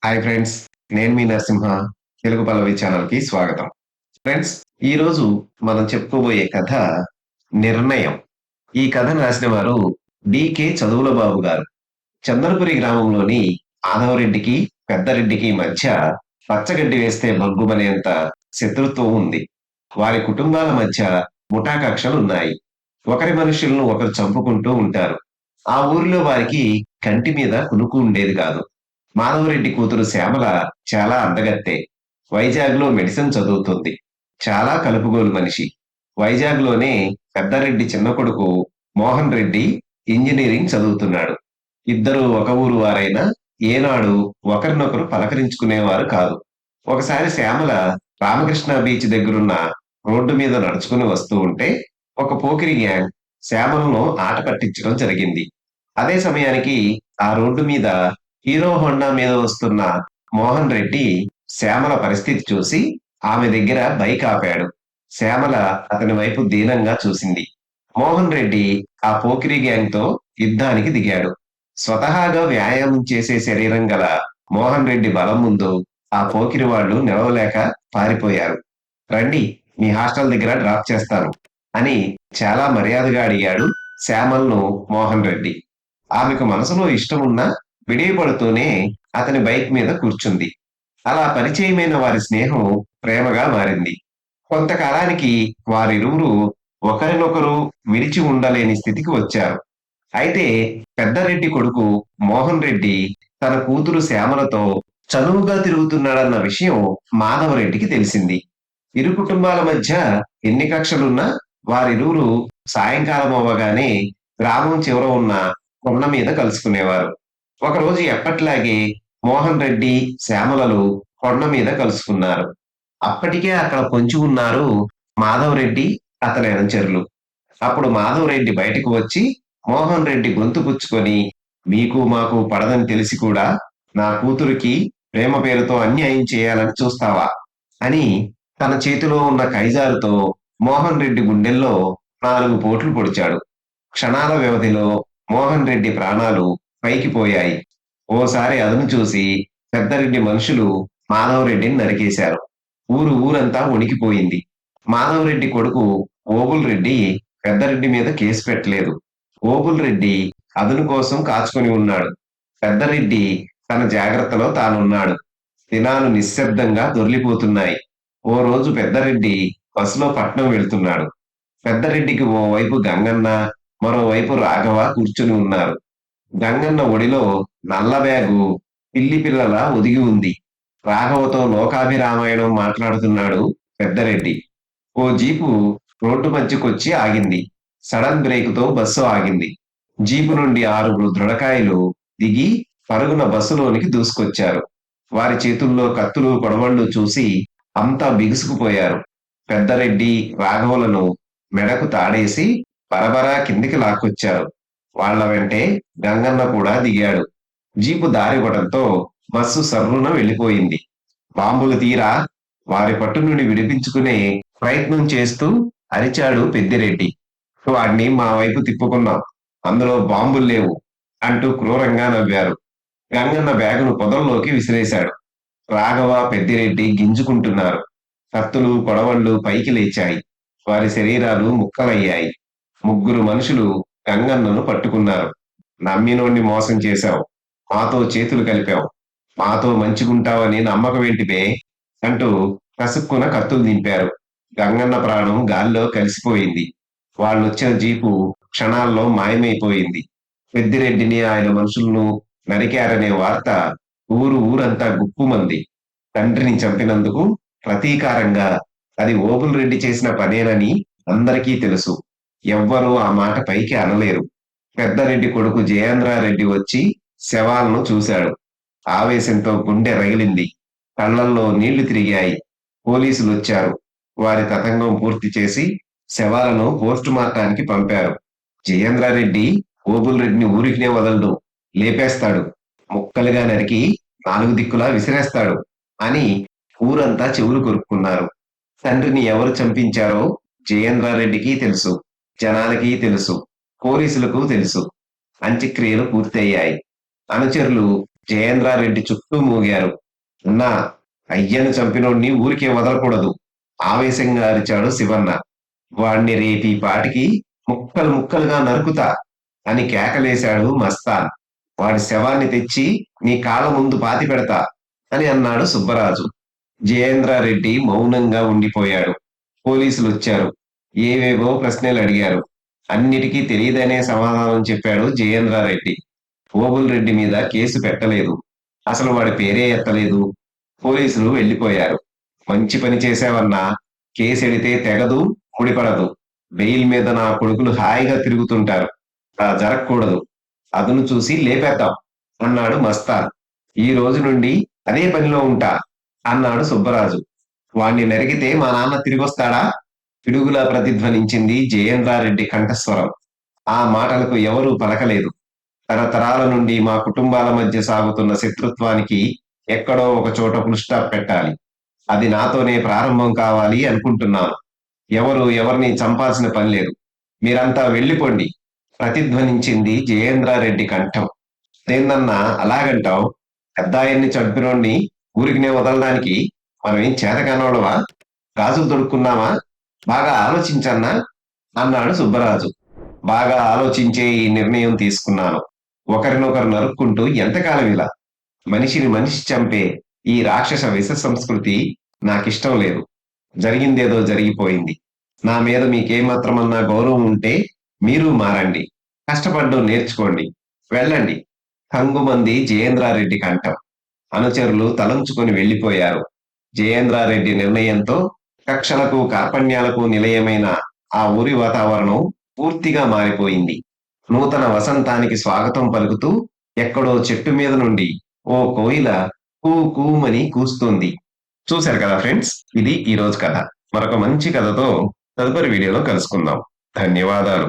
Hi friends. నేను మీ నరసింహ. తెలుగు పల్లవి ఛానల్‌కి స్వాగతం. ఫ్రెండ్స్, ఈరోజు మనం చెప్పుకోబోయే కథ 'నిర్ణయం'. ఈ కథను రాసిన వారు డి.కె. చదువుల బాబు గారు. చంద్రపురి గ్రామంలోని మాధవరెడ్డికి, పెద్దారెడ్డికి మధ్య పచ్చగడ్డి వేస్తే భగ్గుమనేంత శత్రుత్వం ఉంది. వారి కుటుంబాల మధ్య ముఠా కక్షలున్నాయి. ఒకరి మనుషులను ఒకరు చంపుకుంటూ ఉంటారు. ఆ ఊరిలో వారికి కంటి మీద కునుకు ఉండేది కాదు. మాధవరెడ్డి కూతురు శ్యామల చాలా అందగత్తె. వైజాగ్‌లో మెడిసిన్ చదువుతుంది. చాలా కలుపుగోలు మనిషి. వైజాగ్‌లోనే పెద్దారెడ్డి చిన్న కొడుకు మోహన్ రెడ్డి ఇంజినీరింగ్ చదువుతున్నాడు. ఇద్దరూ ఒక ఊరు వారైనా ఏనాడు ఒకరినొకరు పలకరించుకునేవారు కాదు. ఒకసారి శ్యామల రామకృష్ణ బీచ్ దగ్గరున్న రోడ్డు మీద నడుచుకుని వస్తూ ఉంటే ఒక పోకిరి గ్యాంగ్ శ్యామలను ఆట పట్టించడం జరిగింది. అదే సమయానికి ఆ రోడ్డు మీద హీరో హోండా మీద వస్తున్న మోహన్ రెడ్డి శ్యామల పరిస్థితి చూసి ఆమె దగ్గర బైక్ ఆపాడు. శ్యామల అతని వైపు దీనంగా చూసింది. మోహన్ రెడ్డి ఆ పోకిరి గ్యాంగ్ తో యుద్ధానికి దిగాడు. స్వతహాగా వ్యాయామం చేసే శరీరం గల మోహన్ రెడ్డి బలం ముందు ఆ పోకిరి వాళ్ళు నిలవలేక పారిపోయారు. రండి, మీ హాస్టల్ దగ్గర డ్రాప్ చేస్తాను అని చాలా మర్యాదగా అడిగాడు శ్యామల్ను మోహన్ రెడ్డి. ఆమెకు మనసులో ఇష్టమున్నా విడియపడుతూనే అతని బైక్ మీద కూర్చుంది. అలా పరిచయమైన వారి స్నేహం ప్రేమగా మారింది. కొంతకాలానికి వారిరువురు ఒకరినొకరు విడిచి ఉండలేని స్థితికి వచ్చారు. అయితే పెద్దారెడ్డి కొడుకు మోహన్ రెడ్డి తన కూతురు శ్యామలతో చనువుగా తిరుగుతున్నాడన్న విషయం మాధవరెడ్డికి తెలిసింది. ఇరు కుటుంబాల మధ్య ఎన్ని కక్షలున్నా వారిరువురు సాయంకాలం అవ్వగానే గ్రామం చివర ఉన్న కొండ మీద కలుసుకునేవారు. ఒకరోజు ఎప్పట్లాగే మోహన్ రెడ్డి, శ్యామలలు కొండ మీద కలుసుకున్నారు. అప్పటికే అక్కడ పొంచి ఉన్నారు మాధవరెడ్డి, అతని అనుచరులు. అప్పుడు మాధవరెడ్డి బయటకు వచ్చి మోహన్ రెడ్డి గొంతు పుచ్చుకొని, మీకు మాకు పడదని తెలిసి కూడా నా కూతురికి ప్రేమ పేరుతో అన్యాయం చేయాలని చూస్తావా అని తన చేతిలో ఉన్న కైజారుతో మోహన్ రెడ్డి గుండెల్లో 4 పోట్లు పొడిచాడు. క్షణాల వ్యవధిలో మోహన్ రెడ్డి ప్రాణాలు పైకి పోయాయి. ఓసారి అదును చూసి పెద్దారెడ్డి మనుషులు మాధవరెడ్డిని నరికేశారు. ఊరంతా వణికిపోయింది. మాధవరెడ్డి కొడుకు ఓబుల్ రెడ్డి పెద్దారెడ్డి మీద కేసు పెట్టలేదు. ఓబుల్ రెడ్డి అదును కోసం కాచుకొని ఉన్నాడు. పెద్దారెడ్డి తన జాగ్రత్తలో తానున్నాడు. దినాలు నిశ్శబ్దంగా దొర్లిపోతున్నాయి. ఓ రోజు పెద్దారెడ్డి బస్సులో పట్నం వెళ్తున్నాడు. పెద్దారెడ్డికి ఓవైపు గంగన్న, మరోవైపు రాఘవ కూర్చుని ఉన్నారు. గంగన్న ఒడిలో నల్ల బ్యాగు పిల్లి పిల్లలా ఒదిగి ఉంది. రాఘవతో లోకాభిరామాయణం మాట్లాడుతున్నాడు పెద్దారెడ్డి. ఓ జీపు రోడ్డు మధ్యకొచ్చి ఆగింది. సడన్ బ్రేకుతో బస్సు ఆగింది. జీపు నుండి 6 దృఢకాయలు దిగి పరుగున బస్సులోనికి దూసుకొచ్చారు. వారి చేతుల్లో కత్తులు, కొడవళ్లు చూసి అంతా బిగుసుకుపోయారు. పెద్దారెడ్డి, రాఘవులను మెడకు తాడేసి బరబరా కిందికి లాక్కొచ్చారు. వాళ్ళ వెంటే గంగన్న కూడా దిగాడు. జీపు దారివ్వడంతో బస్సు సర్రున వెళ్ళిపోయింది. బాంబులు తీరా వారి పట్టు నుండి విడిపించుకునే ప్రయత్నం చేస్తూ అరిచాడు పెద్దిరెడ్డి. వాడిని మా వైపు తిప్పుకున్నాం, అందులో బాంబులు లేవు అంటూ క్రూరంగా నవ్వారు. గంగన్న బ్యాగును పొదల్లోకి విసిరేశాడు. రాఘవ, పెద్దిరెడ్డి గింజుకుంటున్నారు. కత్తులు, కొడవళ్లు పైకి లేచాయి. వారి శరీరాలు ముక్కలయ్యాయి. 3 మనుషులు గంగన్నను పట్టుకున్నారు. నమ్మినోణ్ణి మోసం చేశావు, మాతో చేతులు కలిపావు, మాతో మంచిగుంటావని నమ్మకమేంటి బే అంటూ కసుక్కున కత్తులు దింపారు. గంగన్న ప్రాణం గాల్లో కలిసిపోయింది. వాళ్ళొచ్చిన జీపు క్షణాల్లో మాయమైపోయింది. పెద్దిరెడ్డిని, ఆయన మనుషులను నరికారనే వార్త ఊరంతా గుప్పుమంది. తండ్రిని చంపినందుకు ప్రతీకారంగా అది ఓబుల్ రెడ్డి చేసిన పనేనని అందరికీ తెలుసు. ఎవ్వరూ ఆ మాట పైకి అనలేరు. పెద్దారెడ్డి కొడుకు జయేంద్రారెడ్డి వచ్చి శవాలను చూశాడు. ఆవేశంతో గుండె రగిలింది. కళ్ళల్లో నీళ్లు తిరిగాయి. పోలీసులొచ్చారు. వారి తతంగం పూర్తి చేసి శవాలను పోస్టు మార్టానికి పంపారు. జయేంద్రారెడ్డి ఓబుల్ రెడ్డిని ఊరికినే వదలడు, లేపేస్తాడు, ముక్కలుగా నరికి 4 దిక్కులా విసిరేస్తాడు అని ఊరంతా చెవులు కొరుక్కున్నారు. తండ్రిని ఎవరు చంపించారో జయేంద్రారెడ్డికి తెలుసు, జనాలకి తెలుసు, పోలీసులకు తెలుసు. అంత్యక్రియలు పూర్తయ్యాయి. అనుచరులు జయేంద్రారెడ్డి చుట్టూ మూగారు. అన్నా, అయ్యను చంపినోణ్ణి ఊరికే వదలకూడదు, ఆవేశంగా అరిచాడు శివన్న. వాణ్ణి రేపీ పాటికి ముక్కలు ముక్కలుగా నరుకుతా అని కేకలేశాడు మస్తాన్. వాడి శవాన్ని తెచ్చి నీ కాళ్ళ ముందు పాతిపెడతా అని అన్నాడు సుబ్బరాజు. జయేంద్రారెడ్డి మౌనంగా ఉండిపోయాడు. పోలీసులొచ్చారు. ఏవేవో ప్రశ్నలు అడిగారు. అన్నిటికీ తెలియదనే సమాధానం చెప్పాడు జయేంద్రారెడ్డి. ఓబుల్ రెడ్డి మీద కేసు పెట్టలేదు. అసలు వాడి పేరే ఎత్తలేదు. పోలీసులు వెళ్ళిపోయారు. మంచి పని చేశావన్నా, కేసెడితే తెగదు, ముడిపడదు. బెయిల్ మీద నా కొడుకులు హాయిగా తిరుగుతుంటారు. అలా జరగకూడదు. అదును చూసి లేపేద్దాం అన్నాడు మస్తాన్. ఈ రోజు నుండి అదే పనిలో ఉంటా అన్నాడు సుబ్బరాజు. వాణ్ణి నరికితే మా నాన్న తిరిగొస్తాడా? పిడుగులా ప్రతిధ్వనించింది జయేంద్రారెడ్డి కంఠస్వరం. ఆ మాటలకు ఎవరూ పలకలేదు. తరతరాల నుండి మా కుటుంబాల మధ్య సాగుతున్న శత్రుత్వానికి ఎక్కడో ఒక చోట ఫుల్ స్టాప్ పెట్టాలి. అది నాతోనే ప్రారంభం కావాలి అనుకుంటున్నాను. ఎవరు ఎవరిని చంపాల్సిన పని లేదు. మీరంతా వెళ్ళిపోండి ప్రతిధ్వనించింది జయేంద్రారెడ్డి కంఠం. అదేందన్నా అలాగంటావు? పెద్దాయన్ని చంపినోణ్ణి ఊరికినే వదలడానికి మనమేం చేతకానోళ్ళమా? గాజులు తొడుక్కున్నామా? బాగా ఆలోచించన్నా అన్నాడు సుబ్బరాజు. బాగా ఆలోచించే ఈ నిర్ణయం తీసుకున్నాను. ఒకరినొకరు నరుక్కుంటూ ఎంతకాలం ఇలా? మనిషిని మనిషి చంపే ఈ రాక్షస విష సంస్కృతి నాకిష్టం లేదు. జరిగిందేదో జరిగిపోయింది. నా మీద మీకేమాత్రమన్నా గౌరవం ఉంటే మీరు మారండి. కష్టపడ్డం నేర్చుకోండి. వెళ్ళండి. హంగుమంది జయేంద్రారెడ్డి కంఠం. అనుచరులు తలంచుకొని వెళ్ళిపోయారు. జయేంద్రారెడ్డి నిర్ణయంతో కక్షలకు కార్పణ్యాలకు నిలయమైన ఆ ఊరి వాతావరణం పూర్తిగా మారిపోయింది. నూతన వసంతానికి స్వాగతం పలుకుతూ ఎక్కడో చెట్టు మీద నుండి ఓ కోయిల కూ కూమని కూస్తుంది. చూశారు కదా ఫ్రెండ్స్, ఇది ఈ రోజు కథ. మరొక మంచి కథతో తదుపరి వీడియోలో కలుసుకుందాం. ధన్యవాదాలు.